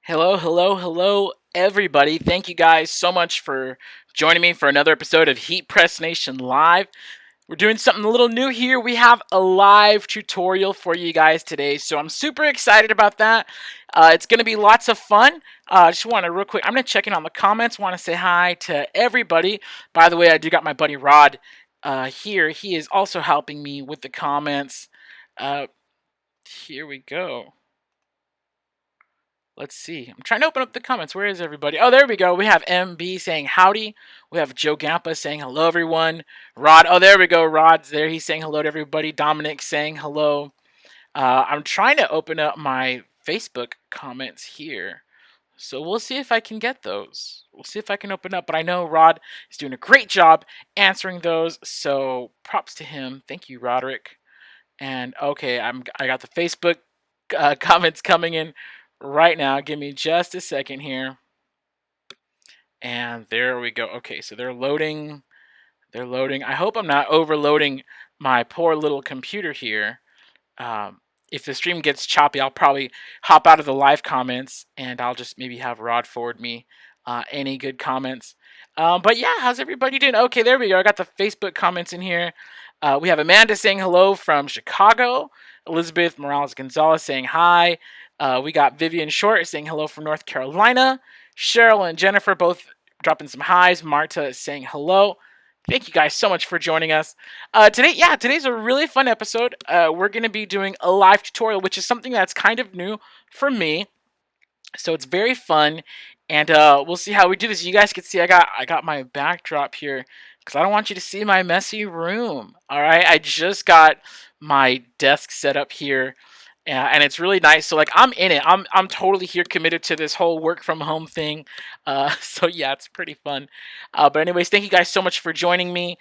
Hello, hello, hello, everybody. Thank you guys so much for joining me for another episode of Heat Press Nation Live. We're doing something a little new here. We have a live tutorial for you guys today, so I'm super excited about that. It's going to be lots of fun. I just want to real quick, I'm going to check in on the comments. Want to say hi to everybody. By the way, I do got my buddy Rod here. He is also helping me with the comments. Uh, Here we go. Let's see. I'm trying to open up the comments. Where is everybody? Oh, there we go. We have MB saying howdy. We have Joe Gampa saying hello, everyone. Rod. Oh, there we go. Rod's there. He's saying hello to everybody. Dominic saying hello. I'm trying to open up my Facebook comments here. So we'll see if I can get those. We'll see if I can open up. But I know Rod is doing a great job answering those. So props to him. Thank you, Roderick. And okay, I got the Facebook comments coming in right now. Give me just a second here. And there we go. Okay, so they're loading. They're loading. I hope I'm not overloading my poor little computer here. If the stream gets choppy, I'll probably hop out of the live comments and I'll just maybe have Rod forward me any good comments. But yeah, how's everybody doing? Okay, there we go. I got the Facebook comments in here. We have Amanda saying hello from Chicago. Elizabeth Morales Gonzalez saying hi. We got Vivian Short saying hello from North Carolina. Cheryl and Jennifer both dropping some highs. Marta is saying hello. Thank you guys so much for joining us. Today's a really fun episode. We're going to be doing a live tutorial, which is something that's kind of new for me. So it's very fun, and we'll see how we do this. You guys can see I got my backdrop here because I don't want you to see my messy room. All right, I just got my desk set up here, and it's really nice. So like I'm in it. I'm totally here committed to this whole work from home thing. So yeah, it's pretty fun. But anyways, thank you guys so much for joining me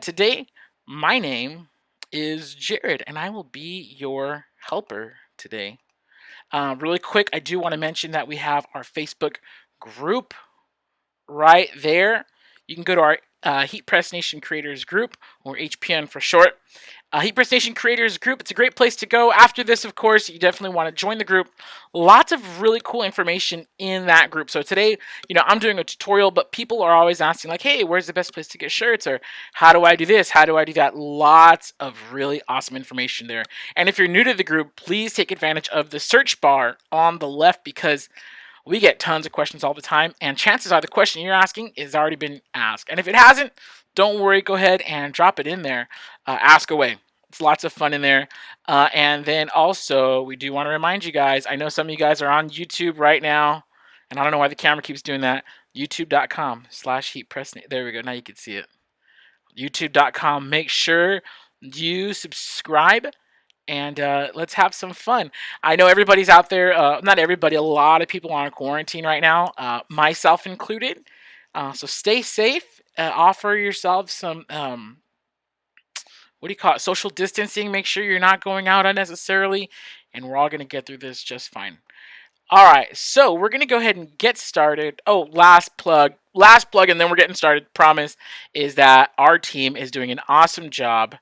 today. My name is Jared, and I will be your helper today. Really quick, I do want to mention that we have our Facebook group right there. You can go to our Heat Press Nation Creators group, or HPN for short. Heat Press Nation Creators group, it's a great place to go. After this, of course, you definitely want to join the group. Lots of really cool information in that group. So today, I'm doing a tutorial, but people are always asking, like, hey, where's the best place to get shirts? Or how do I do this? How do I do that? Lots of really awesome information there. And if you're new to the group, please take advantage of the search bar on the left because we get tons of questions all the time, and chances are the question you're asking has already been asked. And if it hasn't, don't worry, go ahead and drop it in there. Ask away. It's lots of fun in there. And then also, we do want to remind you guys, I know some of you guys are on YouTube right now, and I don't know why the camera keeps doing that. YouTube.com/heatpress. There we go. Now you can see it. YouTube.com. Make sure you subscribe and let's have some fun. I know everybody's out there. Not everybody. A lot of people are on quarantine right now, myself included. So stay safe. Offer yourself some what do you call it? Social distancing. Make sure you're not going out unnecessarily, and we're all gonna get through this just fine. All right, so we're gonna go ahead and get started. Oh, last plug, and then we're getting started. Promise is that our team is doing an awesome job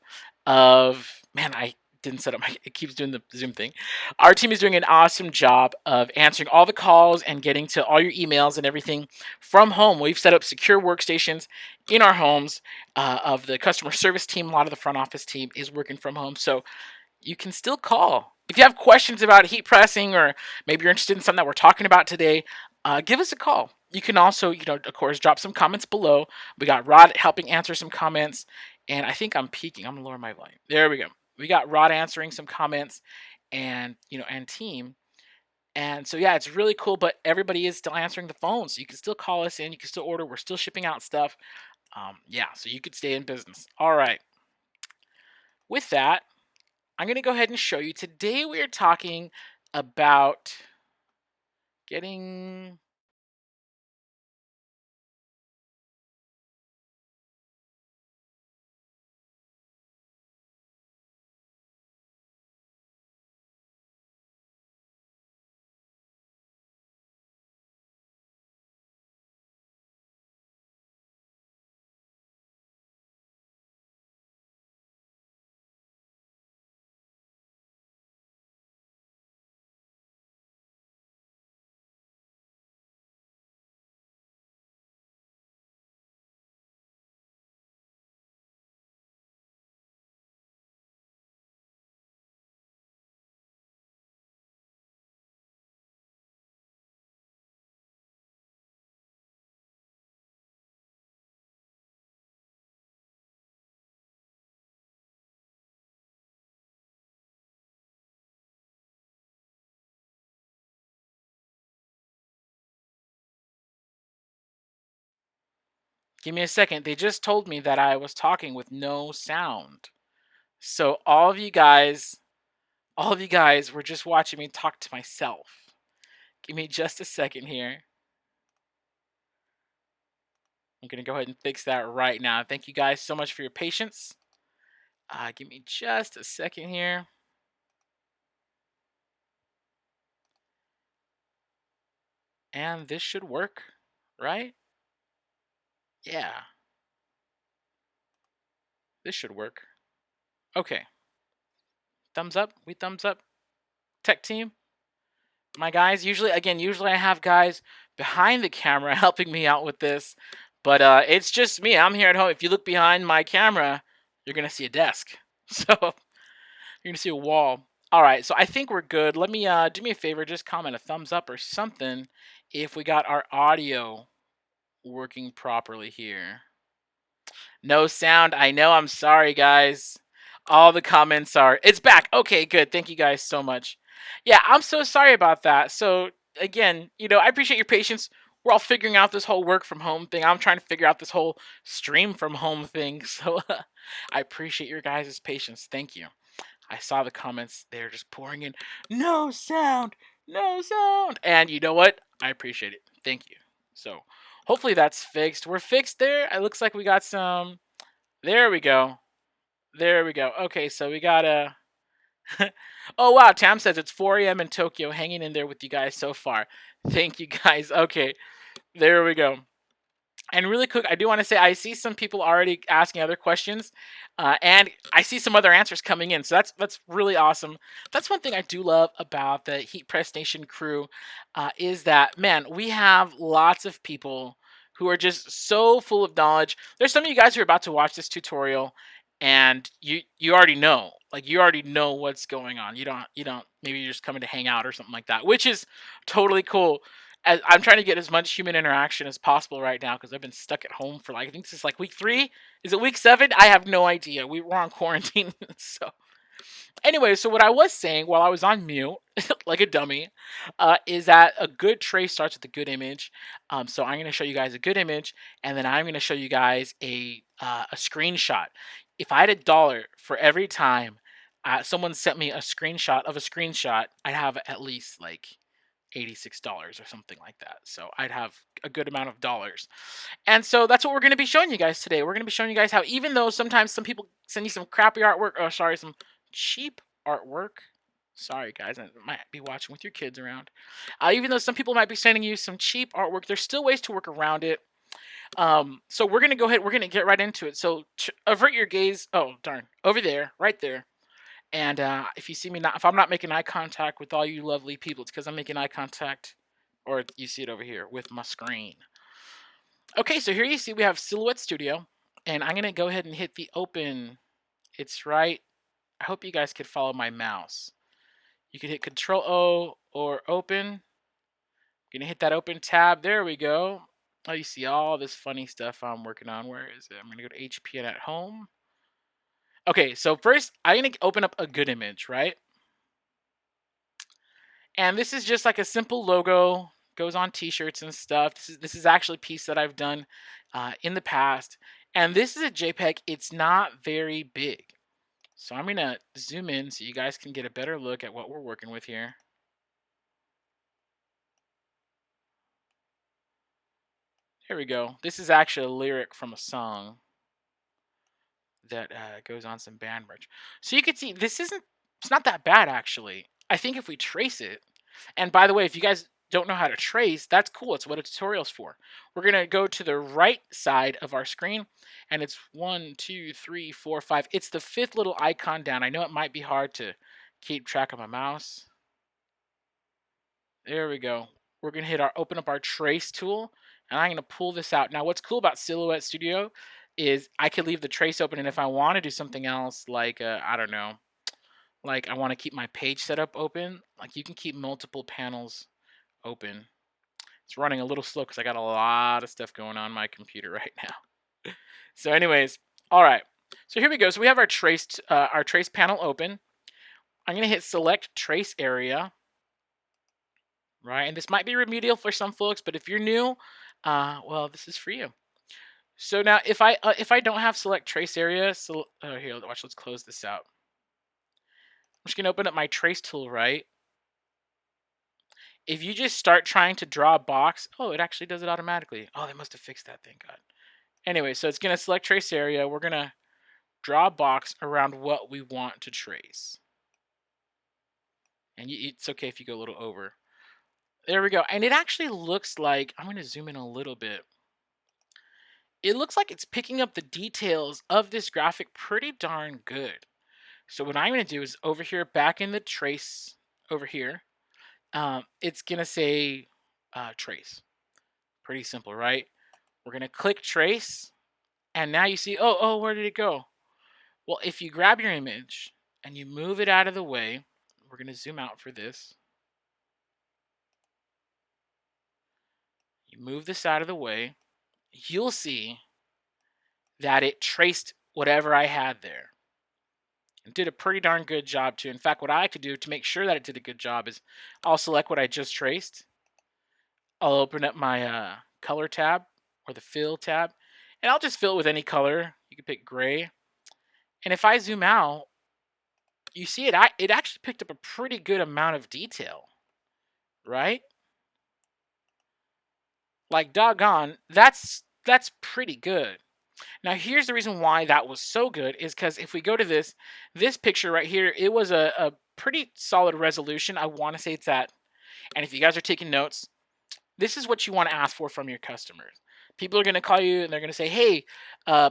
of man. I didn't set up my. It keeps doing the Zoom thing. Our team is doing an awesome job of answering all the calls and getting to all your emails and everything from home. We've set up secure workstations in our homes. Of the customer service team, a lot of the front office team is working from home, so you can still call. If you have questions about heat pressing or maybe you're interested in something that we're talking about today, give us a call. You can also, of course, drop some comments below. We got Rod helping answer some comments, and I think I'm peaking. I'm gonna lower my volume. There we go. We got Rod answering some comments, and and team. And so yeah, it's really cool. But everybody is still answering the phone, so you can still call us in. You can still order. We're still shipping out stuff. Yeah, so you could stay in business. All right. With that, I'm going to go ahead and show you. Today we are talking about getting Give me a second. They just told me that I was talking with no sound. So all of you guys were just watching me talk to myself. Give me just a second here. I'm going to go ahead and fix that right now. Thank you guys so much for your patience. Give me just a second here. And this should work, right? Yeah, this should work. Okay. Thumbs up. We thumbs up. Tech team. My guys, usually I have guys behind the camera helping me out with this, but it's just me. I'm here at home. If you look behind my camera, you're gonna see a desk. So you're gonna see a wall. All right, so I think we're good. Let me do me a favor, just comment a thumbs up or something if we got our audio working properly here. No sound. I know. I'm sorry, guys. All the comments are, it's back. Okay, good. Thank you guys so much. Yeah, I'm so sorry about that. So, again, I appreciate your patience. We're all figuring out this whole work from home thing. I'm trying to figure out this whole stream from home thing. So, I appreciate your guys' patience. Thank you. I saw the comments. They're just pouring in. No sound. No sound. And you know what? I appreciate it. Thank you. So, hopefully that's fixed. We're fixed there. It looks like we got some. There we go. There we go. Okay, so we got a. Oh wow, Tam says it's 4 a.m. in Tokyo, hanging in there with you guys so far. Thank you guys. Okay, there we go. And really quick, I do want to say I see some people already asking other questions, and I see some other answers coming in. So that's really awesome. That's one thing I do love about the Heat Press Nation crew, is that man, we have lots of people who are just so full of knowledge. There's some of you guys who are about to watch this tutorial, and you already know, like you already know what's going on. You don't maybe you're just coming to hang out or something like that, which is totally cool. I'm trying to get as much human interaction as possible right now because I've been stuck at home for, like, I think this is like week 3. Is it week 7? I have no idea. We're on quarantine. So anyway, so what I was saying while I was on mute, like a dummy, is that a good trace starts with a good image. So I'm going to show you guys a good image, and then I'm going to show you guys a screenshot. If I had $1 for every time someone sent me a screenshot of a screenshot, I'd have at least like $86 or something like that. So I'd have a good amount of dollars. And so that's what we're going to be showing you guys today. We're going to be showing you guys how, even though sometimes some people send you some crappy artwork, or sorry, some cheap artwork. Sorry, guys, I might be watching with your kids around. Even though some people might be sending you some cheap artwork, there's still ways to work around it. So we're going to go ahead, we're going to get right into it. So avert your gaze. Oh, darn. Over there, right there. And if you see me if I'm not making eye contact with all you lovely people, it's because I'm making eye contact, or you see it over here with my screen. Okay, so here you see we have Silhouette Studio, and I'm gonna go ahead and hit the open. It's right. I hope you guys could follow my mouse. You could hit Control O or open. I'm gonna hit that open tab. There we go. Oh, you see all this funny stuff I'm working on. Where is it? I'm gonna go to HP and at home. Okay, so first I'm gonna open up a good image, right? And this is just like a simple logo, goes on t-shirts and stuff. This is actually a piece that I've done in the past. And this is a JPEG. It's not very big. So I'm going to zoom in so you guys can get a better look at what we're working with here. Here we go. This is actually a lyric from a song that goes on some band merch. So you can see it's not that bad actually. I think if we trace it, and by the way, if you guys don't know how to trace, that's cool. It's what a tutorial's for. We're gonna go to the right side of our screen, and it's 1, 2, 3, 4, 5. It's the 5th little icon down. I know it might be hard to keep track of my mouse. There we go. We're gonna open up our trace tool, and I'm gonna pull this out. Now, what's cool about Silhouette Studio is I can leave the trace open, and if I want to do something else, like I don't know, like I want to keep my page setup open, like you can keep multiple panels open. It's running a little slow because I got a lot of stuff going on my computer right now. So anyways, all right. So here we go. So we have our trace panel open. I'm gonna hit select trace area, right? And this might be remedial for some folks, but if you're new, well, this is for you. So now if I don't have select trace area, so here, watch, let's close this out. I'm just gonna open up my trace tool, right? If you just start trying to draw a box, oh, it actually does it automatically. Oh, they must have fixed that, thank God. Anyway, so it's gonna select trace area. We're gonna draw a box around what we want to trace. And it's okay if you go a little over. There we go. And it actually looks like, I'm gonna zoom in a little bit. It looks like it's picking up the details of this graphic pretty darn good. So what I'm gonna do is over here, back in the trace over here, it's gonna say trace. Pretty simple, right? We're gonna click trace, and now you see, oh, where did it go? Well, if you grab your image and you move it out of the way, we're gonna zoom out for this. You move this out of the way, you'll see that it traced whatever I had there. It did a pretty darn good job too. In fact, what I like to do to make sure that it did a good job is I'll select what I just traced. I'll open up my color tab or the fill tab, and I'll just fill it with any color. You can pick gray. And if I zoom out, you see it actually picked up a pretty good amount of detail, right? Like doggone, that's pretty good. Now here's the reason why that was so good is because if we go to this picture right here, it was a pretty solid resolution. I want to say it's at, and if you guys are taking notes, this is what you want to ask for from your customers. People are going to call you and they're going to say, hey,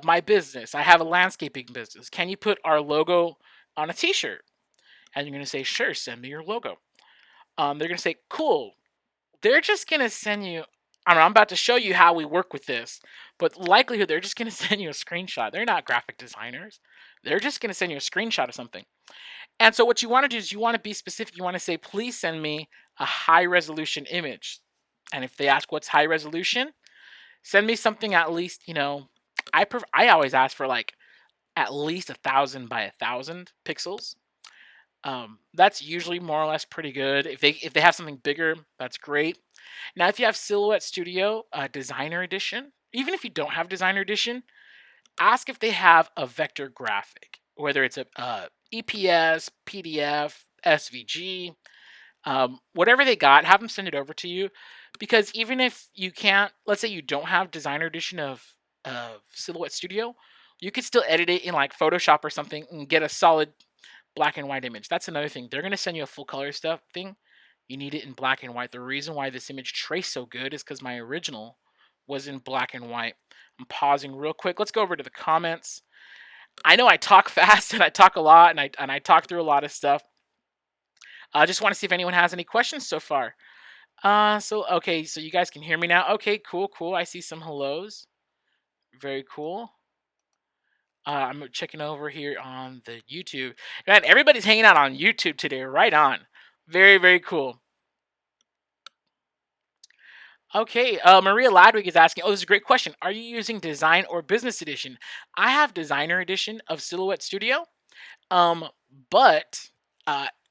my business, I have a landscaping business. Can you put our logo on a t-shirt? And you're going to say, sure, send me your logo. They're going to say, cool. They're just going to send you, I'm about to show you how we work with this, but likelihood they're just going to send you a screenshot. They're not graphic designers. They're just going to send you a screenshot of something. And so what you want to do is you want to be specific. You want to say, please send me a high resolution image. And if they ask what's high resolution, send me something at least, I always ask for like at least 1,000 by 1,000 pixels. That's usually more or less pretty good. If they have something bigger, that's great. Now, if you have Silhouette Studio Designer Edition, even if you don't have Designer Edition, ask if they have a vector graphic, whether it's a EPS, PDF, SVG, whatever they got, have them send it over to you. Because even if you can't, let's say you don't have Designer Edition of Silhouette Studio, you could still edit it in like Photoshop or something and get a solid black and white image. That's another thing. They're going to send you a full color stuff thing. You need it in black and white. The reason why this image traced so good is because my original was in black and white. I'm pausing real quick. Let's go over to the comments. I know I talk fast and I talk a lot and I talk through a lot of stuff. I just want to see if anyone has any questions so far. Okay, so you guys can hear me now. Okay, cool. I see some hellos. Very cool. I'm checking over here on the YouTube. Man, everybody's hanging out on YouTube today. Right on. Very cool. Okay, Maria Ladwig is asking, oh, this is a great question. Are you using Design or Business Edition? I have Designer Edition of Silhouette Studio. But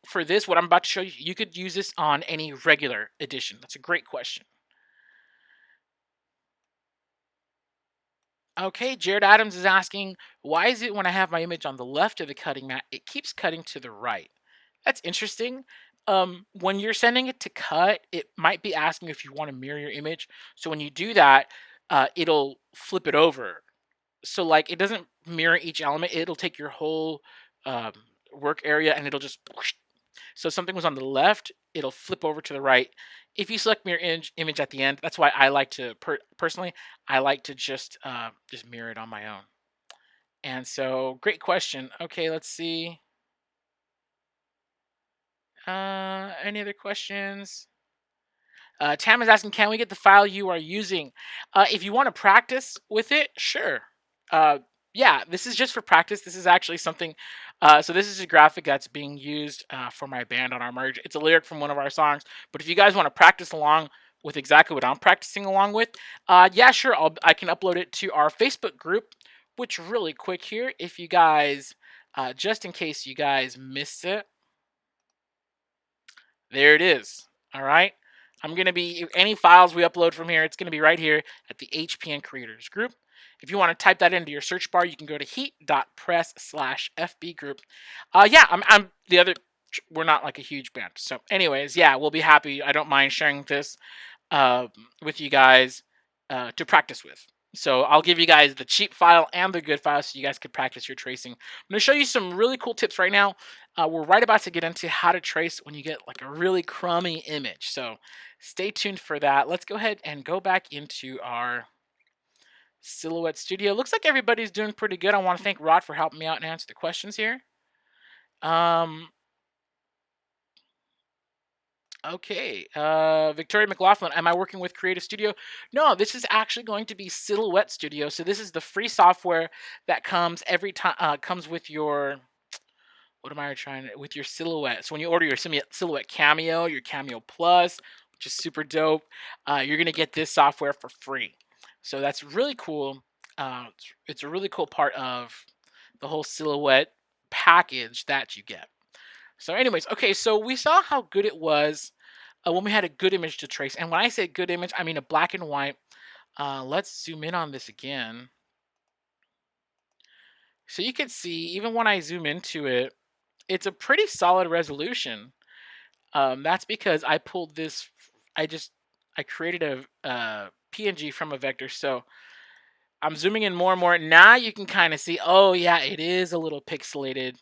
for this, what I'm about to show you, you could use this on any regular edition. That's a great question. Okay, Jared Adams is asking, why is it when I have my image on the left of the cutting mat, it keeps cutting to the right? That's interesting. When you're sending it to cut, it might be asking if you want to mirror your image. So when you do that, it'll flip it over. So like it doesn't mirror each element. It'll take your whole work area and it'll just whoosh. So if something was on the left, it'll flip over to the right. If you select mirror image at the end, that's why I like to personally, I like to just mirror it on my own. And so great question. Okay, let's see. Any other questions? Tam is asking, can we get the file you are using? If you want to practice with it, sure. Yeah, this is just for practice. This is actually something. So this is a graphic that's being used for my band on our merge. It's a lyric from one of our songs. But if you guys want to practice along with exactly what I'm practicing along with, yeah, sure. I can upload it to our Facebook group. Which really quick here, if you guys, just in case you guys missed it, there it is. All right. I'm going to be, any files we upload from here, it's going to be right here at the HPN Creators group. If you want to type that into your search bar, you can go to heat.press/FB group. Yeah, I'm the other. We're not like a huge band, so anyways, yeah, we'll be happy. I don't mind sharing this with you guys to practice with. So I'll give you guys the cheap file and the good file so you guys can practice your tracing. I'm going to show you some really cool tips right now. We're right about to get into how to trace when you get like a really crummy image. So stay tuned for that. Let's go ahead and go back into our Silhouette Studio. Looks like everybody's doing pretty good. I want to thank Rod for helping me out and answer the questions here. Okay, Victoria McLaughlin, am I working with Creative Studio? No, this is actually going to be Silhouette Studio. So this is the free software that comes every time, comes with your, what am I trying to, with your Silhouette. So when you order your Silhouette Cameo, your Cameo Plus, which is super dope, you're gonna get this software for free. So that's really cool. It's a really cool part of the whole Silhouette package that you get. So anyways, okay, so we saw how good it was when we had a good image to trace. And when I say good image, I mean a black and white. Let's zoom in on this again. So you can see, even when I zoom into it, it's a pretty solid resolution. That's because I pulled this, I created a PNG from a vector. So I'm zooming in more and more. Now you can kind of see, oh yeah, it is a little pixelated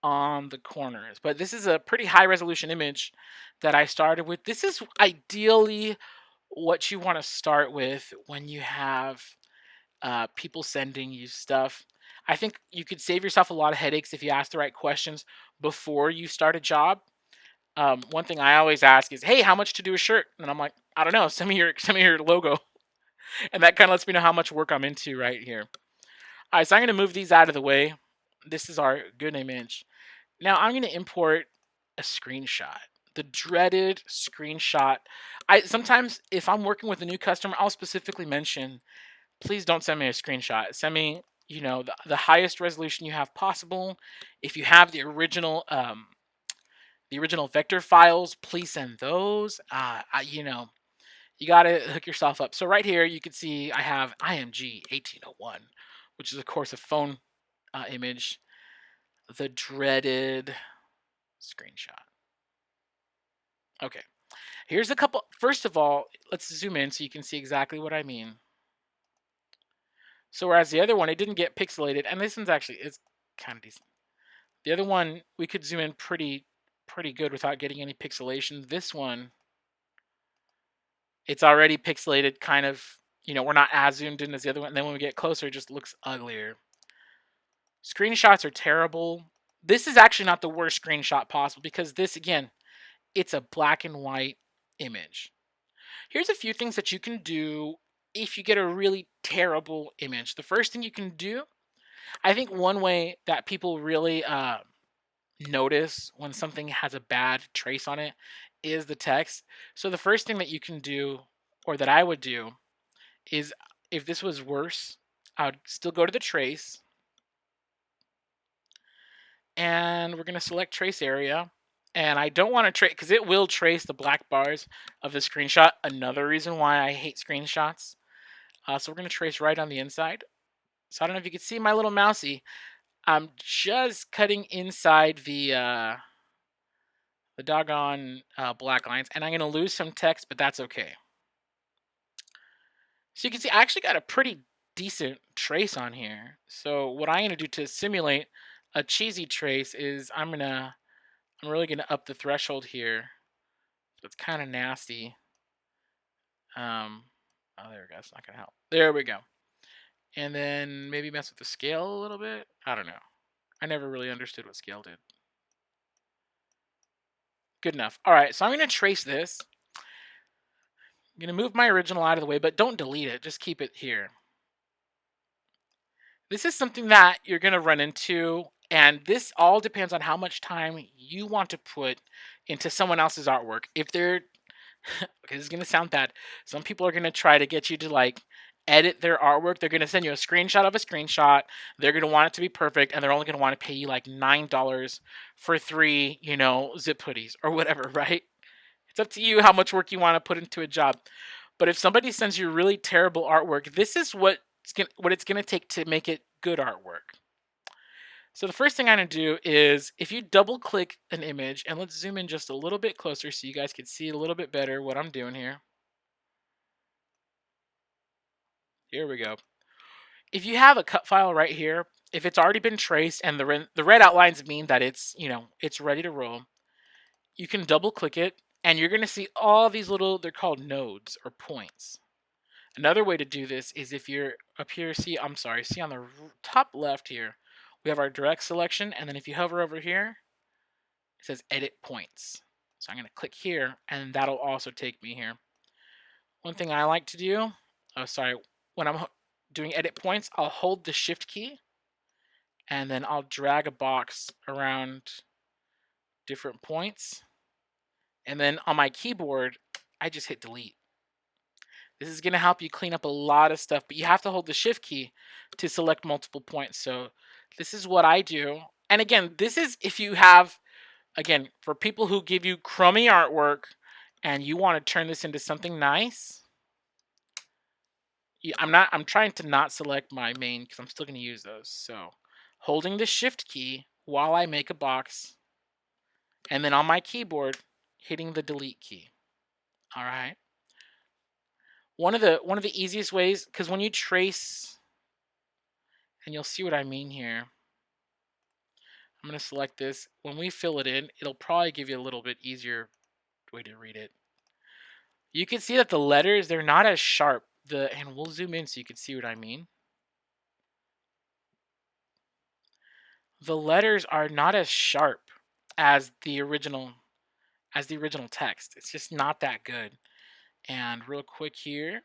on the corners, but this is a pretty high resolution image that I started with. This is ideally what you want to start with when you have people sending you stuff. I think you could save yourself a lot of headaches if you ask the right questions before you start a job. One thing I always ask is, "Hey, how much to do a shirt?" And I'm like, "I don't know. Send me your logo," and that kind of lets me know how much work I'm into right here. All right, so I'm going to move these out of the way. This is our good image. Now I'm going to import a screenshot, the dreaded screenshot. I sometimes, if I'm working with a new customer, I'll specifically mention, please don't send me a screenshot. Send me, the highest resolution you have possible. If you have the original vector files, please send those. You got to hook yourself up. So right here, you can see I have IMG 1801, which is of course a phone image. The dreaded screenshot. Okay, here's a couple. First of all, let's zoom in so you can see exactly what I mean. So whereas the other one, it didn't get pixelated, and this one's actually, it's kind of decent. The other one, we could zoom in pretty good without getting any pixelation. This one, it's already pixelated, kind of, we're not as zoomed in as the other one. And then when we get closer, it just looks uglier. Screenshots are terrible. This is actually not the worst screenshot possible because this, again, it's a black and white image. Here's a few things that you can do if you get a really terrible image. The first thing you can do, I think one way that people really notice when something has a bad trace on it is the text. So the first thing that you can do, or that I would do, is if this was worse, I would still go to the trace. And we're going to select trace area. And I don't want to trace, because it will trace the black bars of the screenshot. Another reason why I hate screenshots. So we're going to trace right on the inside. So I don't know if you can see my little mousey. I'm just cutting inside the doggone black lines. And I'm going to lose some text, but that's okay. So you can see I actually got a pretty decent trace on here. So what I'm going to do to simulate a cheesy trace is I'm really going to up the threshold here. So it's kind of nasty. Oh, there we go. It's not going to help. There we go. And then maybe mess with the scale a little bit. I don't know. I never really understood what scale did. Good enough. All right, so I'm going to trace this. I'm going to move my original out of the way, but don't delete it. Just keep it here. This is something that you're going to run into, and this all depends on how much time you want to put into someone else's artwork. If they're, okay, this is going to sound bad. Some people are going to try to get you to like edit their artwork. They're going to send you a screenshot of a screenshot. They're going to want it to be perfect, and they're only going to want to pay you like $9 for 3, zip hoodies or whatever, right? It's up to you how much work you want to put into a job. But if somebody sends you really terrible artwork, this is what what it's gonna take to make it good artwork. So the first thing I'm gonna do is if you double click an image, and let's zoom in just a little bit closer so you guys can see a little bit better what I'm doing here. Here we go. If you have a cut file right here, if it's already been traced and the red outlines mean that it's, it's ready to roll, you can double click it and you're going to see all these little, they're called nodes or points. Another way to do this is if you're up here, see on the top left here, we have our direct selection, and then if you hover over here, it says edit points. So I'm going to click here and that'll also take me here. One thing I like to do, when I'm doing edit points, I'll hold the shift key and then I'll drag a box around different points. And then on my keyboard, I just hit delete. This is going to help you clean up a lot of stuff, but you have to hold the shift key to select multiple points. So this is what I do. And again, this is if you have, again, for people who give you crummy artwork and you want to turn this into something nice. I'm trying to not select my main because I'm still going to use those. So holding the shift key while I make a box, and then on my keyboard, hitting the delete key. All right. One of the easiest ways, because when you trace, and you'll see what I mean here. I'm going to select this. When we fill it in, it'll probably give you a little bit easier way to read it. You can see that the letters, they're not as sharp. And we'll zoom in so you can see what I mean. The letters are not as sharp as the original text. It's just not that good. And real quick here,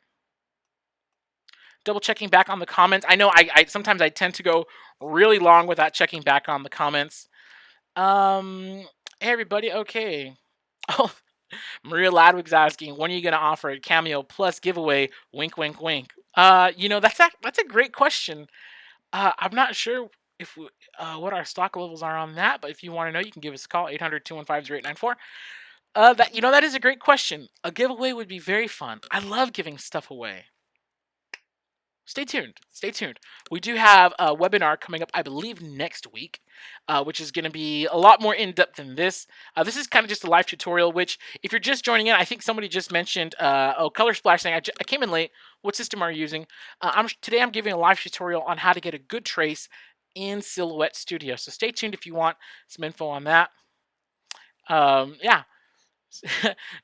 double checking back on the comments. I know I sometimes I tend to go really long without checking back on the comments. Hey everybody, okay. Oh, Maria Ladwig's asking, when are you gonna offer a Cameo Plus giveaway? Wink, wink, wink. That's a great question. I'm not sure if what our stock levels are on that, but if you want to know, you can give us a call, 800-215-0894. That is a great question. A giveaway would be very fun. I love giving stuff away. Stay tuned. Stay tuned. We do have a webinar coming up, I believe, next week, which is going to be a lot more in-depth than this. This is kind of just a live tutorial, which, if you're just joining in, I think somebody just mentioned, Color Splash saying, I came in late. What system are you using? Today I'm giving a live tutorial on how to get a good trace in Silhouette Studio. So stay tuned if you want some info on that. Yeah.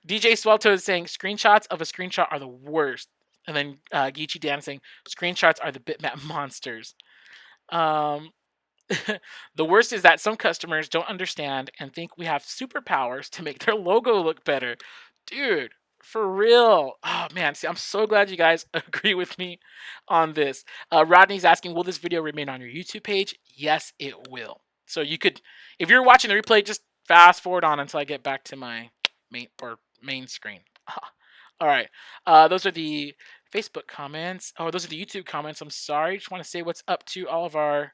DJ Swelto is saying, screenshots of a screenshot are the worst. And then Geechee Dan saying, screenshots are the bitmap monsters. The worst is that some customers don't understand and think we have superpowers to make their logo look better. Dude, for real. Oh, man. See, I'm so glad you guys agree with me on this. Rodney's asking, will this video remain on your YouTube page? Yes, it will. So you could, if you're watching the replay, just fast forward on until I get back to my main screen. All right. Those are the Facebook comments. Oh, those are the YouTube comments. I'm sorry. Just want to say what's up to all of our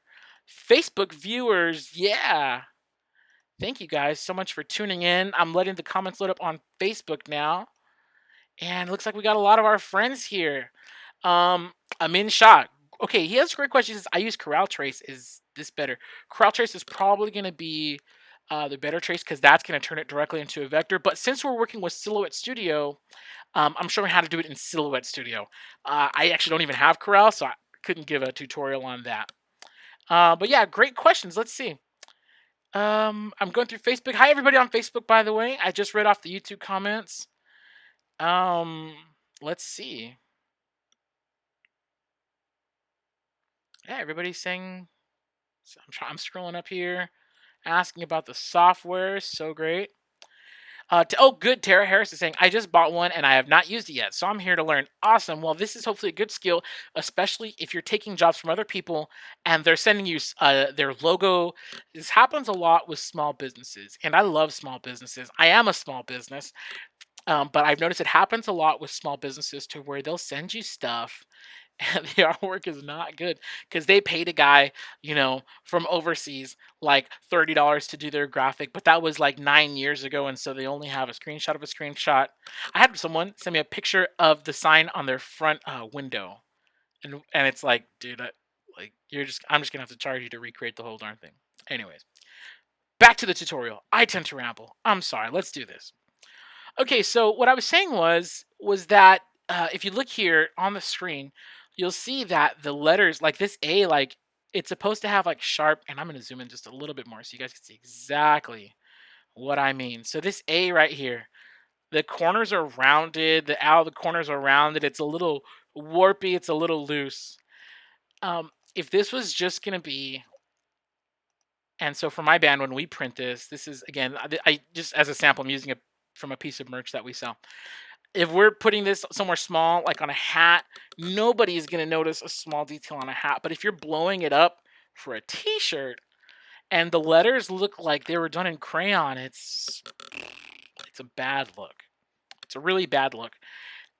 Facebook viewers. Yeah. Thank you guys so much for tuning in. I'm letting the comments load up on Facebook now. And it looks like we got a lot of our friends here. Amin Shah. Okay, he has a great question. He says, I use Corel Trace. Is this better? Corel Trace is probably going to be the better trace because that's going to turn it directly into a vector. But since we're working with Silhouette Studio, I'm showing how to do it in Silhouette Studio. I actually don't even have Corel, so I couldn't give a tutorial on that. But yeah, great questions. Let's see. I'm going through Facebook. Hi, everybody on Facebook, by the way. I just read off the YouTube comments. Let's see. Yeah, everybody's saying... I'm scrolling up here, asking about the software. So great. Good. Tara Harris is saying, I just bought one and I have not used it yet, so I'm here to learn. Awesome. Well, this is hopefully a good skill, especially if you're taking jobs from other people and they're sending you their logo. This happens a lot with small businesses, and I love small businesses. I am a small business, but I've noticed it happens a lot with small businesses to where they'll send you stuff and the artwork is not good because they paid a guy, from overseas like $30 to do their graphic, but that was like 9 years ago, and so they only have a screenshot of a screenshot. I had someone send me a picture of the sign on their front window. And it's like, dude, I'm just gonna have to charge you to recreate the whole darn thing. Anyways, back to the tutorial. I tend to ramble. I'm sorry. Let's do this. Okay, so what I was saying was that if you look here on the screen, you'll see that the letters like this A, like it's supposed to have like sharp, and I'm gonna zoom in just a little bit more so you guys can see exactly what I mean. So this A right here, the corners are rounded, the corners are rounded. It's a little warpy, it's a little loose. If this was just gonna be, and so for my band, when we print this, this is again, I just as a sample, I'm using it from a piece of merch that we sell. If we're putting this somewhere small, like on a hat, nobody is going to notice a small detail on a hat. But if you're blowing it up for a T-shirt and the letters look like they were done in crayon, it's a bad look. It's a really bad look.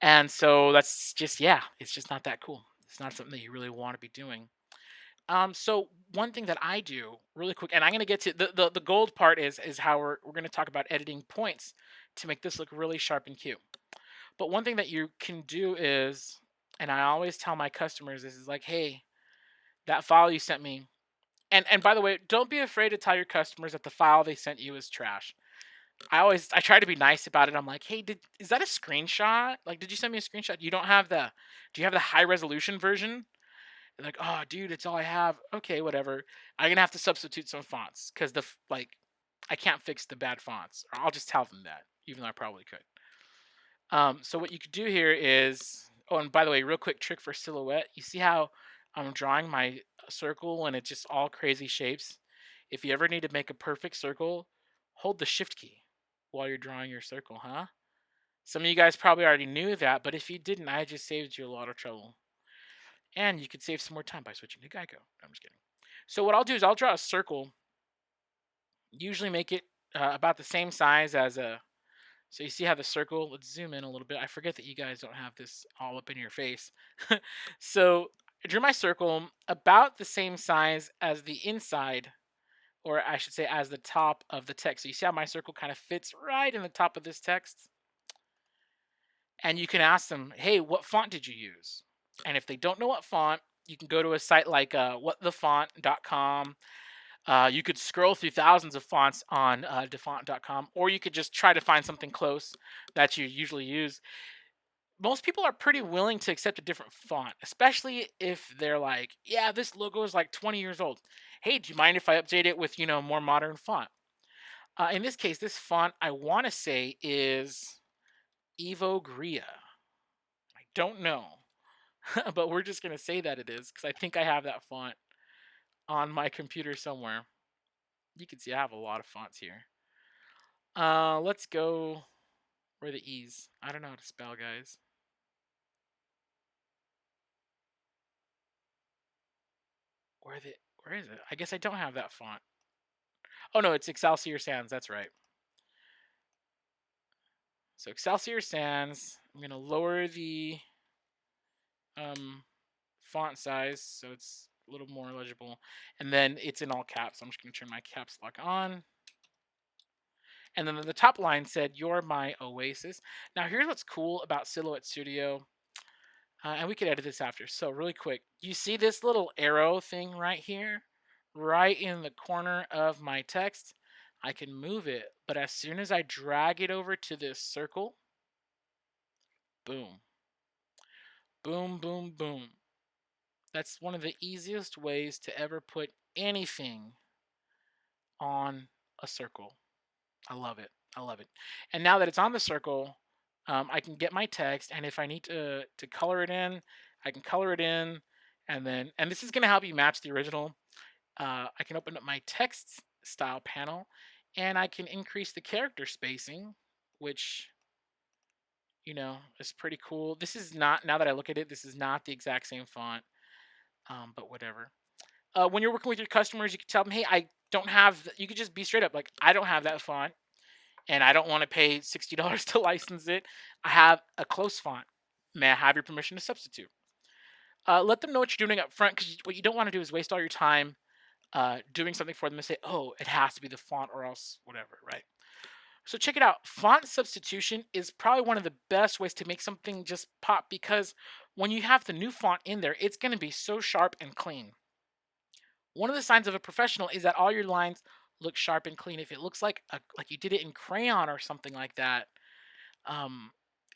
And so that's just, yeah, it's just not that cool. It's not something that you really want to be doing. So one thing that I do really quick, and I'm going to get to the gold part is how we're going to talk about editing points to make this look really sharp and cute. But one thing that you can do is, and I always tell my customers this is like, hey, that file you sent me, and by the way, don't be afraid to tell your customers that the file they sent you is trash. I try to be nice about it. I'm like, hey, is that a screenshot? Like, did you send me a screenshot? You don't have the, do you have the high resolution version? They're like, oh, dude, it's all I have. Okay, whatever. I'm gonna have to substitute some fonts because like, I can't fix the bad fonts. Or I'll just tell them that, even though I probably could. So what you could do here is, oh, and by the way, real quick trick for silhouette. You see how I'm drawing my circle and it's just all crazy shapes? If you ever need to make a perfect circle, hold the shift key while you're drawing your circle, huh? Some of you guys probably already knew that, but if you didn't, I just saved you a lot of trouble. And you could save some more time by switching to Geico. No, I'm just kidding. So what I'll do is I'll draw a circle, usually make it about the same size as a, so you see how the circle, let's zoom in a little bit. I forget that you guys don't have this all up in your face. So I drew my circle about the same size as the inside, or I should say as the top of the text. So you see how my circle kind of fits right in the top of this text? And you can ask them, hey, what font did you use? And if they don't know what font, you can go to a site like whatthefont.com. You could scroll through thousands of fonts on defont.com, or you could just try to find something close that you usually use. Most people are pretty willing to accept a different font, especially if they're like, yeah, this logo is like 20 years old. Hey, do you mind if I update it with, more modern font? In this case, this font I want to say is Evo Gria. I don't know, but we're just going to say that it is because I think I have that font on my computer somewhere. You can see I have a lot of fonts here. Let's go. Where are the E's? I don't know how to spell, guys. Where is it? I guess I don't have that font. Oh no, it's Excelsior Sans. That's right. So Excelsior Sans. I'm gonna lower the font size so it's a little more legible, and then it's in all caps. So I'm just gonna turn my caps lock on. And then the top line said, "You're my oasis." Now here's what's cool about Silhouette Studio. And we could edit this after. So really quick, you see this little arrow thing right here, right in the corner of my text. I can move it, but as soon as I drag it over to this circle, boom, boom, boom, boom. That's one of the easiest ways to ever put anything on a circle. I love it. I love it. And now that it's on the circle, I can get my text, and if I need to color it in, I can color it in, and this is going to help you match the original. I can open up my text style panel, and I can increase the character spacing, which is pretty cool. This is not, now that I look at it, this is not the exact same font, but whatever. When you're working with your customers, you can tell them, hey, I don't have. You could just be straight up like, I don't have that font, and I don't want to pay $60 to license it. I have a close font. May I have your permission to substitute? Let them know what you're doing up front, because what you don't want to do is waste all your time doing something for them and say, oh, it has to be the font or else whatever, right? So check it out. Font substitution is probably one of the best ways to make something just pop because when you have the new font in there, it's going to be so sharp and clean. One of the signs of a professional is that all your lines look sharp and clean. If it looks like you did it in crayon or something like that, um,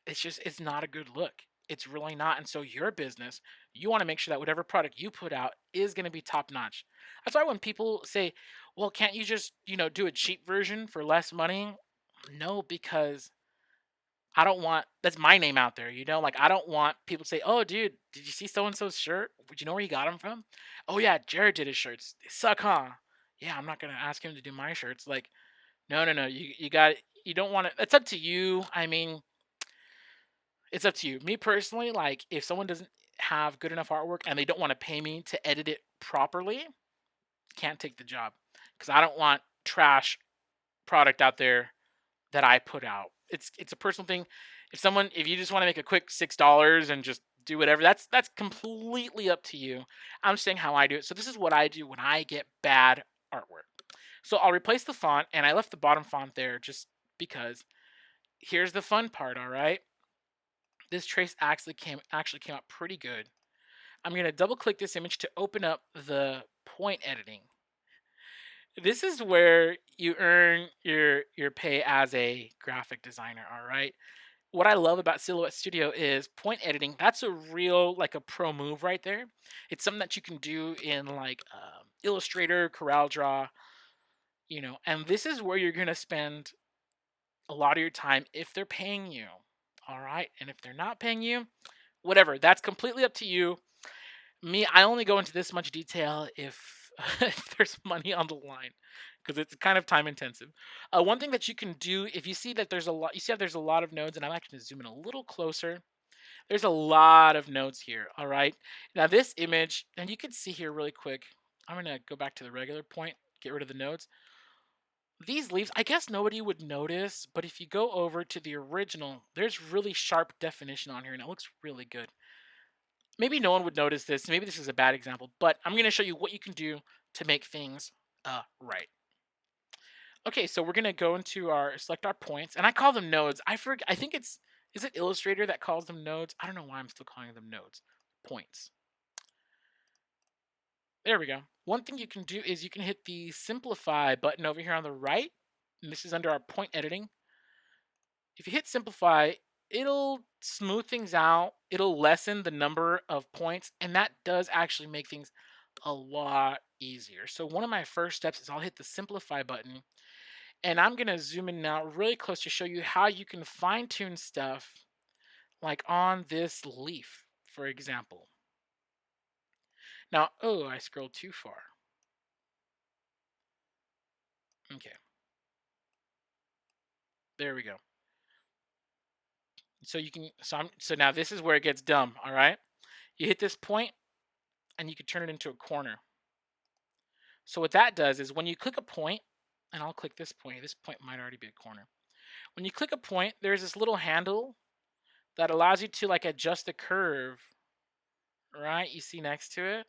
it's not a good look. It's really not. And so your business, you want to make sure that whatever product you put out is going to be top notch. That's why when people say, "Well, can't you just do a cheap version for less money?" No, because I don't want that's my name out there, Like I don't want people to say, "Oh, dude, did you see so and so's shirt? Would you know where he got them from?" "Oh yeah, Jared did his shirts. They suck, huh?" "Yeah, I'm not gonna ask him to do my shirts." Like, no, no, no. You don't want to. It's up to you. I mean, it's up to you. Me personally, like if someone doesn't have good enough artwork and they don't want to pay me to edit it properly, can't take the job because I don't want trash product out there that I put out. It's a personal thing. If you just want to make a quick $6 and just do whatever, that's completely up to you. I'm saying how I do it. So this is what I do when I get bad artwork. So I'll replace the font and I left the bottom font there just because. Here's the fun part, all right? This trace actually came out pretty good. I'm going to double click this image to open up the point editing. This is where you earn your pay as a graphic designer, all right? What I love about Silhouette Studio is point editing. That's a real like a pro move right there. It's something that you can do in like Illustrator, CorelDRAW, and this is where you're gonna spend a lot of your time if they're paying you. All right, and if they're not paying you, whatever. That's completely up to you. Me, I only go into this much detail if, if there's money on the line because it's kind of time intensive. One thing that you can do if you see that there's a lot, you see how there's a lot of nodes, and I'm actually going to zoom in a little closer. There's a lot of nodes here. All right. Now this image, and you can see here really quick. I'm going to go back to the regular point, get rid of the nodes. These leaves, I guess nobody would notice, but if you go over to the original, there's really sharp definition on here, and it looks really good. Maybe no one would notice this. Maybe this is a bad example, but I'm going to show you what you can do to make things right. Okay, so we're going to go into select our points, and I call them nodes. I think is it Illustrator that calls them nodes? I don't know why I'm still calling them nodes. Points. There we go. One thing you can do is you can hit the simplify button over here on the right, and this is under our point editing. If you hit simplify, it'll smooth things out. It'll lessen the number of points, and that does actually make things a lot easier. So one of my first steps is I'll hit the simplify button, and I'm going to zoom in now really close to show you how you can fine tune stuff like on this leaf, for example. Now, oh, I scrolled too far. Okay. There we go. So you can so now this is where it gets dumb, all right? You hit this point and you can turn it into a corner. So what that does is when you click a point, and I'll click this point might already be a corner. When you click a point, there's this little handle that allows you to like adjust the curve, right? You see next to it.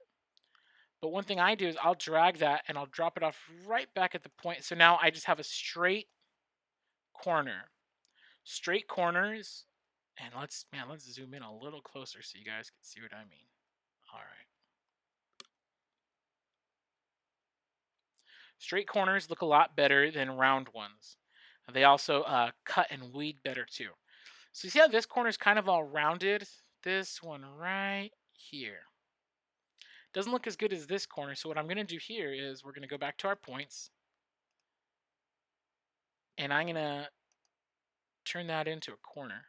But one thing I do is I'll drag that and I'll drop it off right back at the point. So now I just have a straight corner. Straight corners. And let's zoom in a little closer so you guys can see what I mean. All right. Straight corners look a lot better than round ones. They also cut and weed better too. So you see how this corner is kind of all rounded? This one right here. Doesn't look as good as this corner. So what I'm going to do here is we're going to go back to our points. And I'm going to turn that into a corner.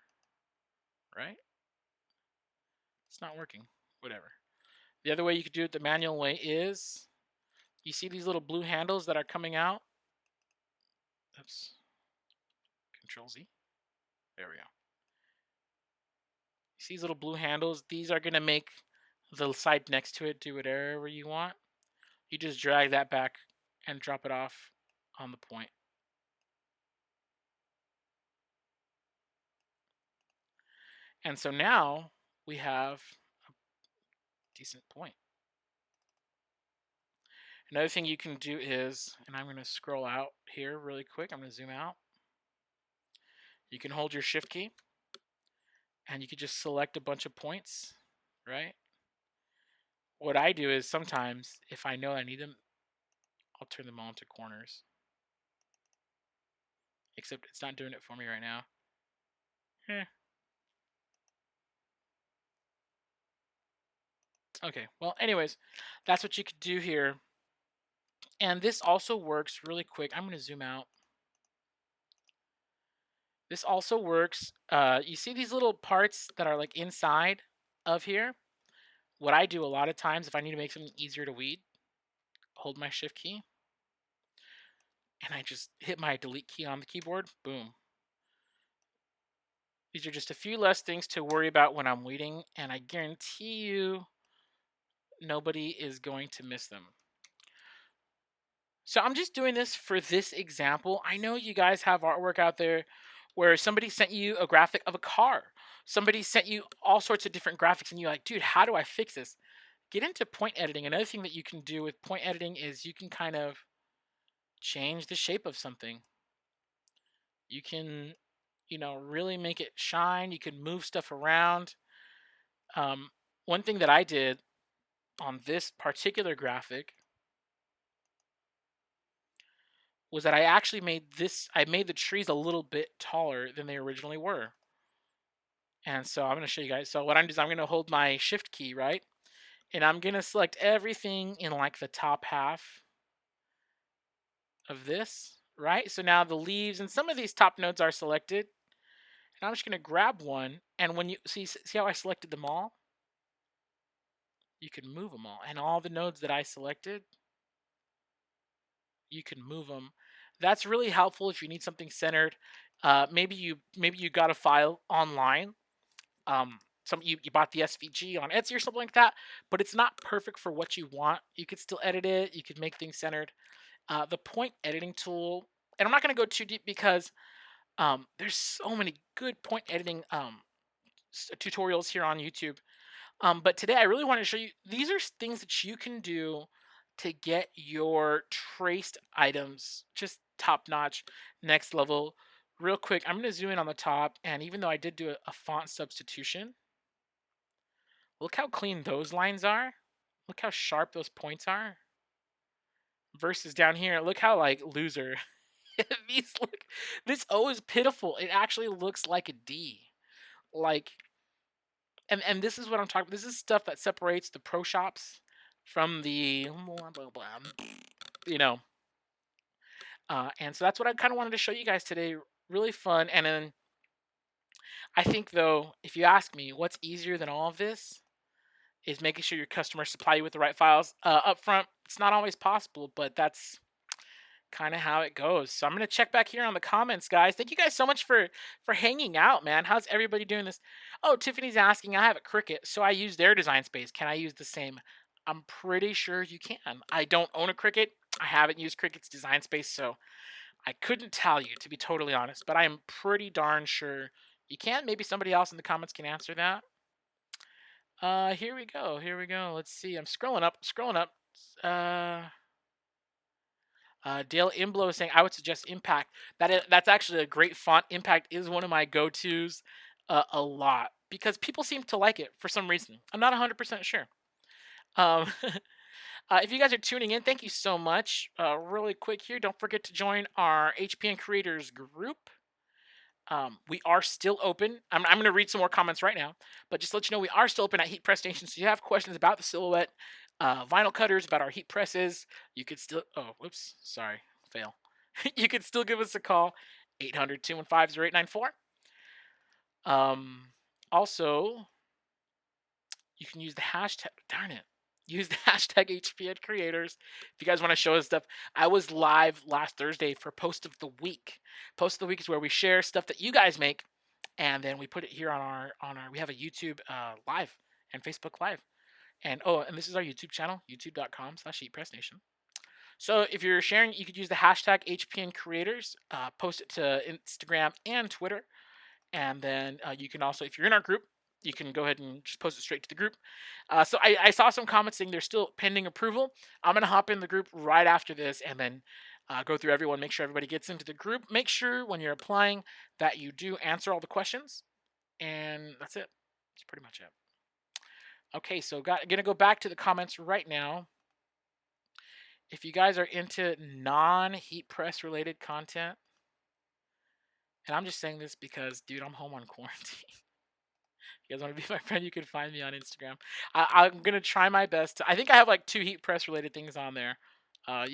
Right? It's not working. Whatever. The other way you could do it the manual way is you see these little blue handles that are coming out? Oops. Control Z. There we go. You see these little blue handles? These are going to make the side next to it do whatever you want. You just drag that back and drop it off on the point. And so now we have a decent point. Another thing you can do is, and I'm going to scroll out here really quick. I'm going to zoom out. You can hold your shift key and you can just select a bunch of points, right? What I do is sometimes if I know I need them, I'll turn them all into corners. Except it's not doing it for me right now. Eh. Okay, well, anyways, that's what you could do here. And this also works really quick. I'm going to zoom out. This also works. You see these little parts that are like inside of here? What I do a lot of times if I need to make something easier to weed, hold my shift key and I just hit my delete key on the keyboard. Boom. These are just a few less things to worry about when I'm weeding, and I guarantee you nobody is going to miss them. So I'm just doing this for this example. I know you guys have artwork out there where somebody sent you a graphic of a car. Somebody sent you all sorts of different graphics and you're like, dude, how do I fix this? Get into point editing. Another thing that you can do with point editing is you can kind of change the shape of something. You can, really make it shine. You can move stuff around. One thing that I did on this particular graphic was that I made the trees a little bit taller than they originally were. And so I'm going to show you guys. So what I'm doing is I'm going to hold my shift key, right? And I'm going to select everything in like the top half of this, right? So now the leaves and some of these top nodes are selected. And I'm just going to grab one. And when you see how I selected them all? You can move them all. And all the nodes that I selected, you can move them. That's really helpful if you need something centered. Maybe you got a file online. You bought the SVG on Etsy or something like that, but it's not perfect for what you want. You could still edit it. You could make things centered. The point editing tool, and I'm not going to go too deep because there's so many good point editing tutorials here on YouTube. But today I really want to show you, these are things that you can do to get your traced items just top notch, next level. Real quick, I'm going to zoom in on the top, and even though I did do a font substitution, look how clean those lines are. Look how sharp those points are. Versus down here, look how like loser these look. This O is pitiful. It actually looks like a D. Like, and this is what I'm talking about. This is stuff that separates the pro shops from the blah, blah, blah, you know. And so that's what I kind of wanted to show you guys today. Really fun. And then I think though, if you ask me, what's easier than all of this is making sure your customers supply you with the right files up front. It's not always possible, but that's kind of how it goes. So I'm gonna check back here on the comments, guys. Thank you guys so much for hanging out, man. How's everybody doing this? Oh, Tiffany's asking. I have a Cricut, so I use their design space. Can I use the same? I'm pretty sure you can. I don't own a Cricut. I haven't used Cricut's design space, so I couldn't tell you, to be totally honest. But I am pretty darn sure you can. Maybe somebody else in the comments can answer that. Here we go. Here we go. Let's see. I'm scrolling up. Scrolling up. Dale Imblo is saying I would suggest Impact. That's actually a great font. Impact is one of my go-tos a lot because people seem to like it for some reason. I'm not 100% sure. If you guys are tuning in, thank you so much. Really quick here, don't forget to join our HPN Creators group. We are still open. I'm going to read some more comments right now, but just to let you know, we are still open at Heat Press Station. So if you have questions about the Silhouette vinyl cutters, about our heat presses, you could still, whoops, sorry, fail. You could still give us a call, 800-215-0894. Also, you can use the hashtag, darn it, use the hashtag HPN Creators if you guys want to show us stuff. I was live last Thursday for Post of the Week. Post of the Week is where we share stuff that you guys make, and then we put it here on our we have a YouTube live and Facebook live. And and this is our YouTube channel, youtube.com/HeatPressNation. So if you're sharing, you could use the hashtag HPN Creators, post it to Instagram and Twitter. And then you can also, if you're in our group, you can go ahead and just post it straight to the group. So I saw some comments saying they're still pending approval. I'm going to hop in the group right after this, and then go through everyone, make sure everybody gets into the group. Make sure when you're applying that you do answer all the questions, and that's it. That's pretty much it. Okay, so gonna go back to the comments right now. If you guys are into non-heat press related content, and I'm just saying this because, dude, I'm home on quarantine. You guys want to be my friend? You can find me on Instagram. I'm gonna try my best. I think I have like 2 heat press related things on there. Uh,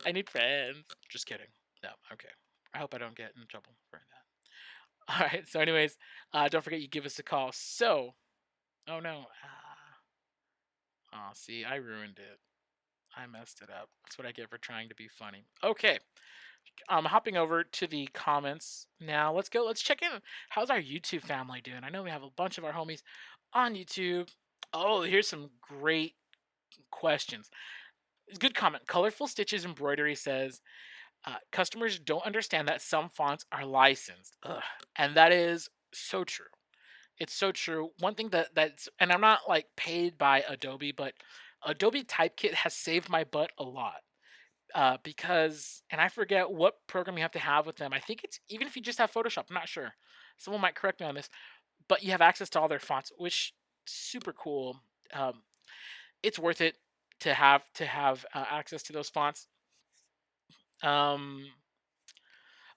I need friends. Just kidding. No, okay. I hope I don't get in trouble for that. All right. So, anyways, don't forget you give us a call. So, oh no. Oh, see, I ruined it. I messed it up. That's what I get for trying to be funny. Okay. I'm hopping over to the comments now. Let's go. Let's check in. How's our YouTube family doing? I know we have a bunch of our homies on YouTube. Oh, here's some great questions. Good comment. Colorful Stitches Embroidery says, customers don't understand that some fonts are licensed. Ugh. And that is so true. It's so true. One thing that's, and I'm not like paid by Adobe, but Adobe Typekit has saved my butt a lot. Because, and I forget what program you have to have with them. I think it's even if you just have Photoshop. I'm not sure. Someone might correct me on this, but you have access to all their fonts, which super cool. Um, it's worth it to have access to those fonts. Um,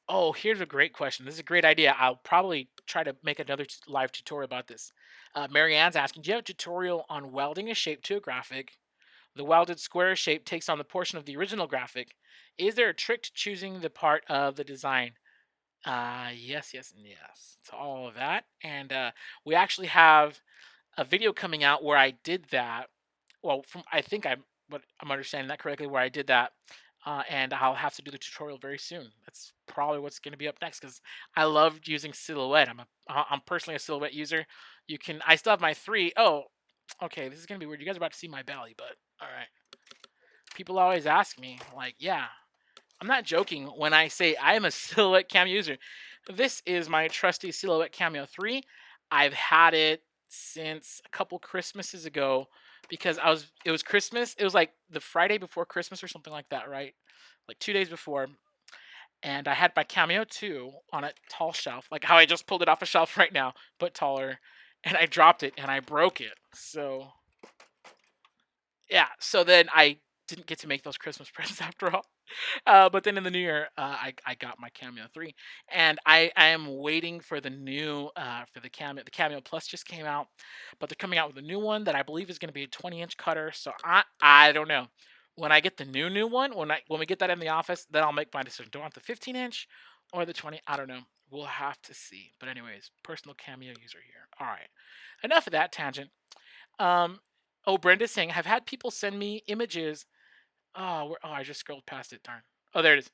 oh, here's a great question. This is a great idea. I'll probably try to make another live tutorial about this. Marianne's asking, do you have a tutorial on welding a shape to a graphic? The welded square shape takes on the portion of the original graphic. Is there a trick to choosing the part of the design? Yes, yes, and yes to all of that. And we actually have a video coming out where I did that. Well, from I think I'm understanding that correctly, where I did that, and I'll have to do the tutorial very soon. That's probably what's going to be up next because I loved using Silhouette. I'm personally a Silhouette user. I still have my 3. Oh, okay, this is gonna be weird. You guys are about to see my belly, but all right. People always ask me, like, yeah, I'm not joking when I say I am a Silhouette Cameo user. This is my trusty Silhouette Cameo 3. I've had it since a couple Christmases ago because it was Christmas. It was like the Friday before Christmas or something like that, right? Like 2 days before. And I had my Cameo 2 on a tall shelf, like how I just pulled it off a shelf right now, but taller. And I dropped it and I broke it. So yeah, so then I didn't get to make those Christmas presents after all. But then in the new year, I got my Cameo 3, and I am waiting for the new for the Cameo. The Cameo Plus just came out, but they're coming out with a new one that I believe is going to be a 20-inch cutter. So I don't know. When I get the new one, when we get that in the office, then I'll make my decision. Do I want the 15-inch or the 20? I don't know. We'll have to see. But anyways, personal Cameo user here. All right, enough of that tangent. Um, oh, Brenda's saying, I've had people send me images. Oh, I just scrolled past it. Darn. Oh, there it is.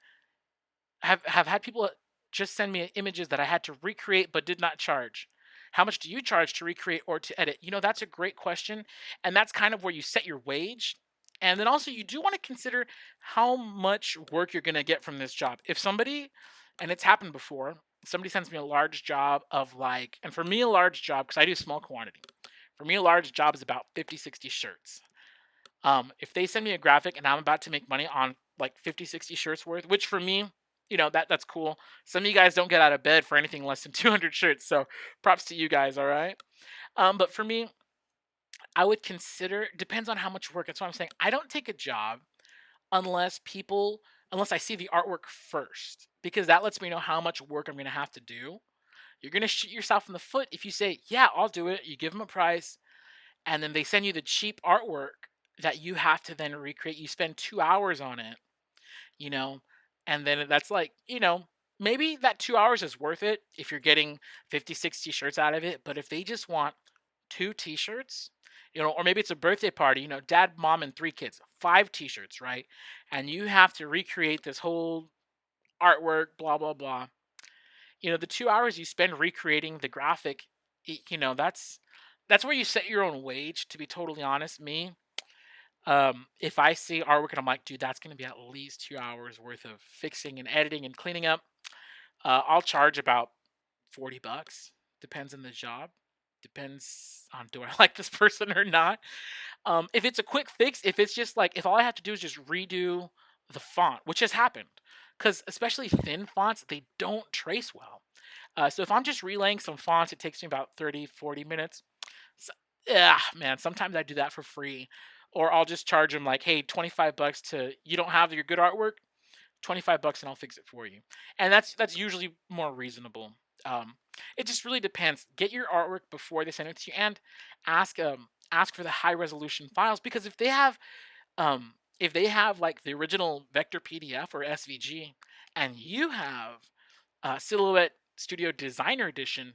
Have had people just send me images that I had to recreate but did not charge. How much do you charge to recreate or to edit? That's a great question, and that's kind of where you set your wage. And then also you do want to consider how much work you're going to get from this job. If somebody, and it's happened before, somebody sends me a large job of like, and for me a large job because I do small quantity. For me a large job is about 50, 60 shirts. If they send me a graphic and I'm about to make money on like 50, 60 shirts worth, which for me, that's cool. Some of you guys don't get out of bed for anything less than 200 shirts, so props to you guys, all right? But for me, I would consider, depends on how much work. That's why I'm saying I don't take a job unless I see the artwork first, because that lets me know how much work I'm going to have to do. You're going to shoot yourself in the foot if you say, yeah, I'll do it. You give them a price, and then they send you the cheap artwork that you have to then recreate. You spend 2 hours on it, you know, and then that's like, maybe that 2 hours is worth it if you're getting 50, 60 shirts out of it. But if they just want 2 t-shirts, or maybe it's a birthday party, dad, mom, and 3 kids, 5 t-shirts, right? And you have to recreate this whole artwork, blah, blah, blah. The 2 hours you spend recreating the graphic, that's where you set your own wage, to be totally honest. Me, if I see artwork and I'm like, dude, that's going to be at least 2 hours worth of fixing and editing and cleaning up, I'll charge about $40. Depends on the job. Depends on, do I like this person or not. If it's a quick fix, if it's just like, if all I have to do is just redo the font, which has happened. Because especially thin fonts, they don't trace well. So if I'm just relaying some fonts, it takes me about 30, 40 minutes. So, yeah, man, sometimes I do that for free. Or I'll just charge them like, hey, 25 bucks to, you don't have your good artwork, 25 bucks and I'll fix it for you. And that's usually more reasonable. Um, it just really depends. Get your artwork before they send it to you, and ask for the high resolution files, because if they have like the original vector PDF or SVG and you have Silhouette Studio Designer Edition,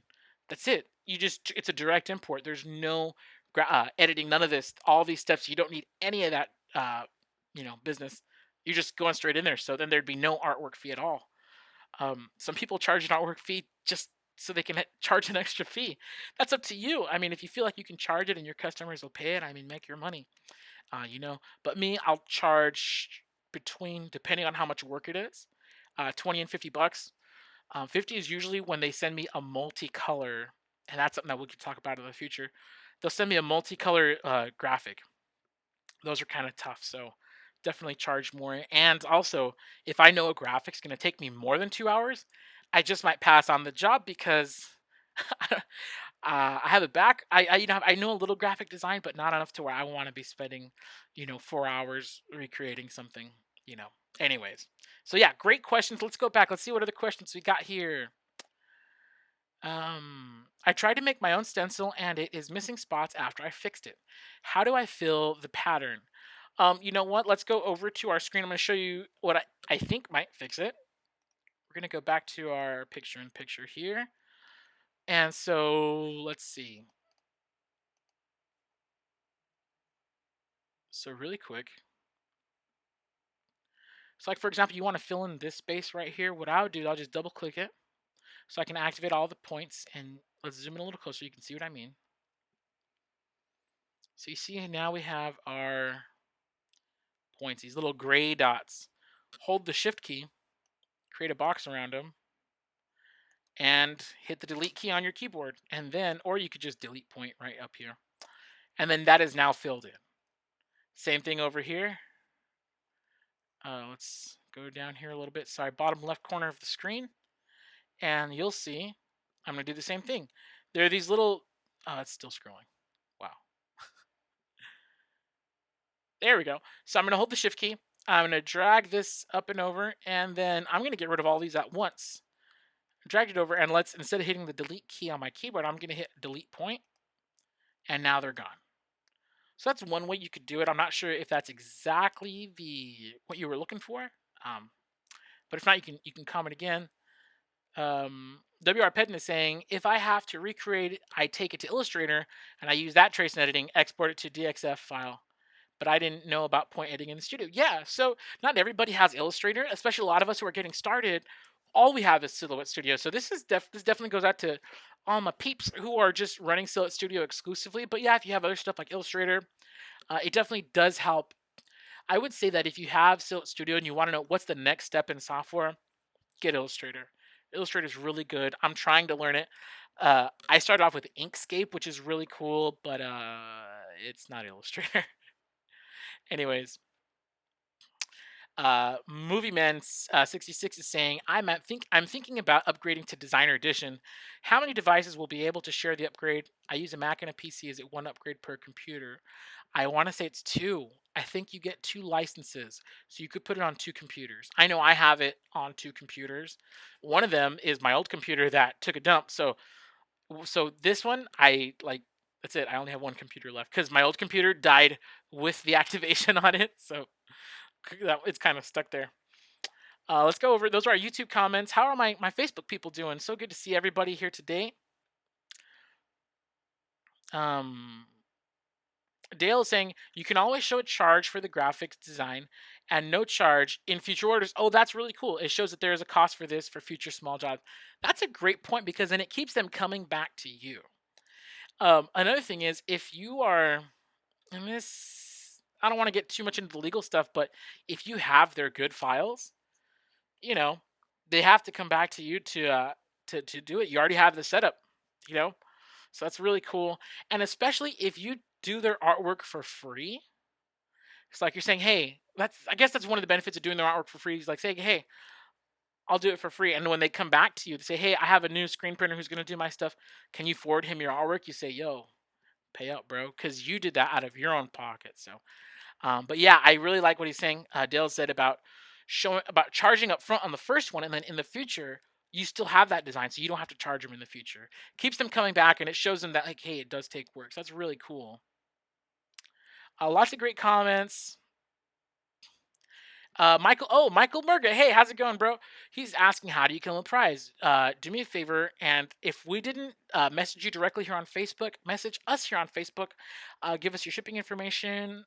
that's it. It's a direct import. There's no editing, none of this, all these steps. You don't need any of that, business. You're just going straight in there. So then there'd be no artwork fee at all. Some people charge an artwork fee just so they can charge an extra fee. That's up to you. I mean, if you feel like you can charge it and your customers will pay it, I mean, make your money. But me, I'll charge between, depending on how much work it is, 20 and 50 bucks. 50 is usually when they send me a multicolor, and that's something that we can talk about in the future. They'll send me a multicolor graphic. Those are kind of tough, so definitely charge more. And also, if I know a graphic's going to take me more than 2 hours, I just might pass on the job because I have a back. I know a little graphic design, but not enough to where I want to be spending, 4 hours recreating something. You know. Anyways, so yeah, great questions. Let's go back. Let's see what other questions we got here. I tried to make my own stencil and it is missing spots after I fixed it. How do I fill the pattern? You know what? Let's go over to our screen. I'm going to show you what I think might fix it. We're going to go back to our picture in picture here. And so let's see. So really quick. So like, for example, you want to fill in this space right here. What I'll do, I'll just double click it so I can activate all the points, and let's zoom in a little closer. You can see what I mean. So you see now we have our points, these little gray dots. Hold the shift key, create a box around them, and hit the delete key on your keyboard. And then, or you could just delete point right up here. And then that is now filled in. Same thing over here. Let's go down here a little bit. Sorry, bottom left corner of the screen. And you'll see, I'm going to do the same thing. There are these little, it's still scrolling. Wow. There we go. So I'm going to hold the shift key. I'm going to drag this up and over, and then I'm going to get rid of all these at once. Drag it over, and let's, instead of hitting the delete key on my keyboard, I'm going to hit delete point, and now they're gone. So that's one way you could do it. I'm not sure if that's exactly what you were looking for, but if not, you can comment again. WR Pedden is saying, if I have to recreate it, I take it to Illustrator and I use that trace in editing, export it to DXF file. But I didn't know about point editing in the studio. Yeah, so not everybody has Illustrator, especially a lot of us who are getting started. All we have is Silhouette Studio. So this definitely goes out to all my peeps who are just running Silhouette Studio exclusively. But yeah, if you have other stuff like Illustrator, it definitely does help. I would say that if you have Silhouette Studio and you want to know what's the next step in software, get Illustrator. Illustrator is really good. I'm trying to learn it. I started off with Inkscape, which is really cool, but it's not Illustrator. Anyways, Movie Man 66 is saying, I'm thinking about upgrading to Designer Edition. How many devices will be able to share the upgrade? I use a Mac and a PC. Is it one upgrade per computer? I want to say it's two. I think you get two licenses, so you could put it on two computers. I know I have it on two computers. One of them is my old computer that took a dump. So this one, I like. That's it. I only have one computer left because my old computer died with the activation on it. So it's kind of stuck there. Let's go over. Those are our YouTube comments. How are my Facebook people doing? So good to see everybody here today. Dale is saying you can always show a charge for the graphics design and no charge in future orders. Oh, that's really cool. It shows that there is a cost for this for future small jobs. That's a great point because then it keeps them coming back to you. Another thing is if you are, and this, I don't want to get too much into the legal stuff, but if you have their good files, they have to come back to you to do it. You already have the setup, so that's really cool. And especially if you do their artwork for free, It's like you're saying, hey, I guess that's one of the benefits of doing their artwork for free. Is like saying, hey, I'll do it for free. And when they come back to you, they say, hey, I have a new screen printer who's going to do my stuff. Can you forward him your artwork? You say, yo, pay up, bro, because you did that out of your own pocket. So, but yeah, I really like what he's saying. Dale said about charging up front on the first one, and then in the future, you still have that design, so you don't have to charge them in the future. Keeps them coming back, and it shows them that like, hey, it does take work. So that's really cool. Lots of great comments. Michael Murga. Hey, how's it going, bro? He's asking, how do you kill a prize? Do me a favor, and if we didn't message you directly here on Facebook, message us here on Facebook. Give us your shipping information.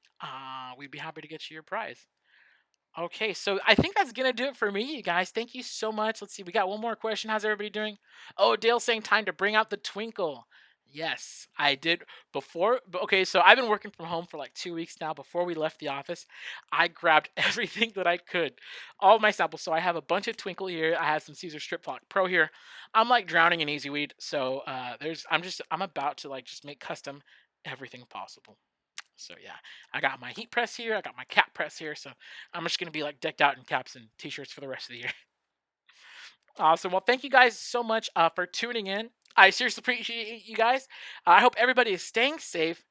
We'd be happy to get you your prize. Okay, so I think that's gonna do it for me, you guys. Thank you so much. Let's see, we got one more question. How's everybody doing? Oh, Dale's saying time to bring out the twinkle. Yes, I did before. Okay, so I've been working from home for like 2 weeks now. Before we left the office, I grabbed everything that I could, all of my samples. So I have a bunch of twinkle here. I have some Caesar Strip Flock Pro here. I'm like drowning in Easy Weed. So I'm about to like just make custom everything possible. So yeah, I got my heat press here. I got my cap press here. So I'm just gonna be like decked out in caps and t-shirts for the rest of the year. Awesome. Well, thank you guys so much for tuning in. I seriously appreciate you guys. I hope everybody is staying safe.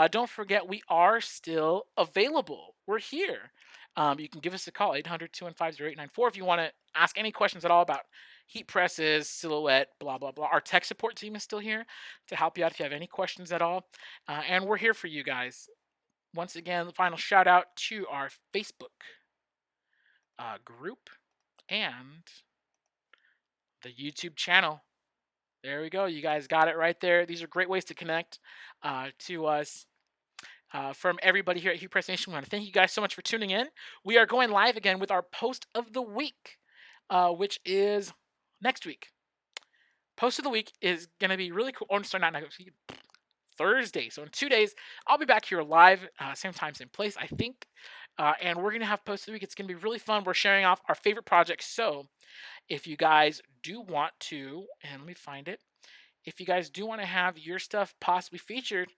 Don't forget, we are still available. We're here. You can give us a call, 800-215-0894, if you want to ask any questions at all about heat presses, silhouette, blah, blah, blah. Our tech support team is still here to help you out if you have any questions at all. And we're here for you guys. Once again, the final shout out to our Facebook group and the YouTube channel. There we go. You guys got it right there. These are great ways to connect to us. From everybody here at Heat Press Nation, we want to thank you guys so much for tuning in. We are going live again with our post of the week, which is next week. Post of the week is going to be really cool. Oh, sorry, not next week. Thursday. So in 2 days, I'll be back here live, same time, same place, I think. And we're going to have post of the week. It's going to be really fun. We're sharing off our favorite projects. So if you guys do want to, and let me find it. If you guys do want to have your stuff possibly featured,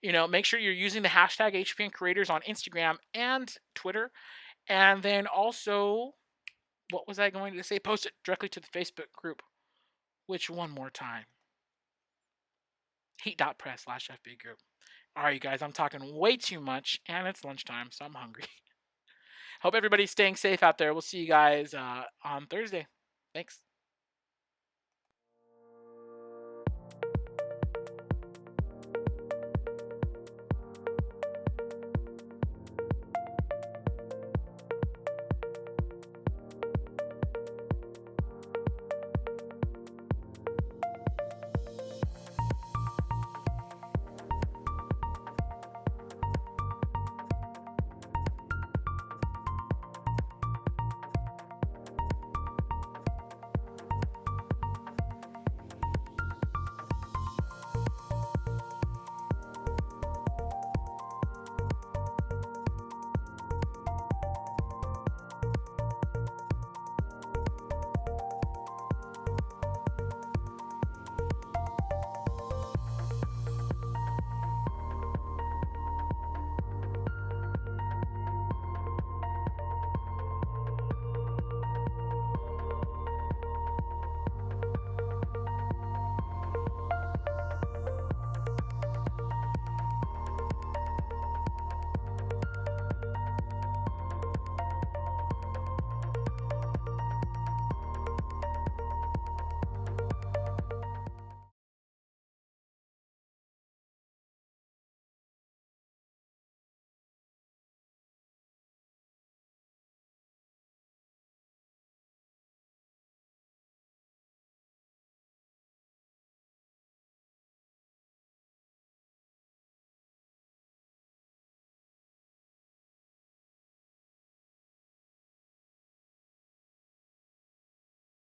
make sure you're using the hashtag HPN Creators on Instagram and Twitter. And then also, what was I going to say? Post it directly to the Facebook group. Which one more time? Heat.press/FB group. All right, you guys, I'm talking way too much, and it's lunchtime, so I'm hungry. Hope everybody's staying safe out there. We'll see you guys on Thursday. Thanks.